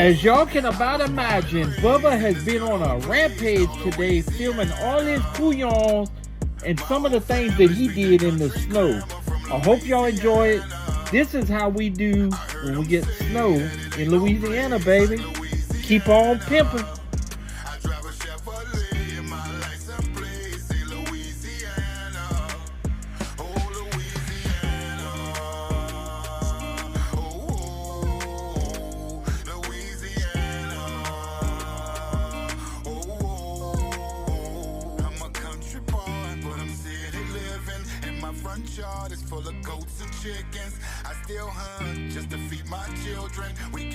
As y'all can about imagine, Bubba has been on a rampage today filming all his couillons and some of the things that he did in the snow. I hope y'all enjoy it. This is how we do when we get snow in Louisiana, baby. Keep on pimping. Front yard is full of goats and chickens. I still hunt just to feed my children. We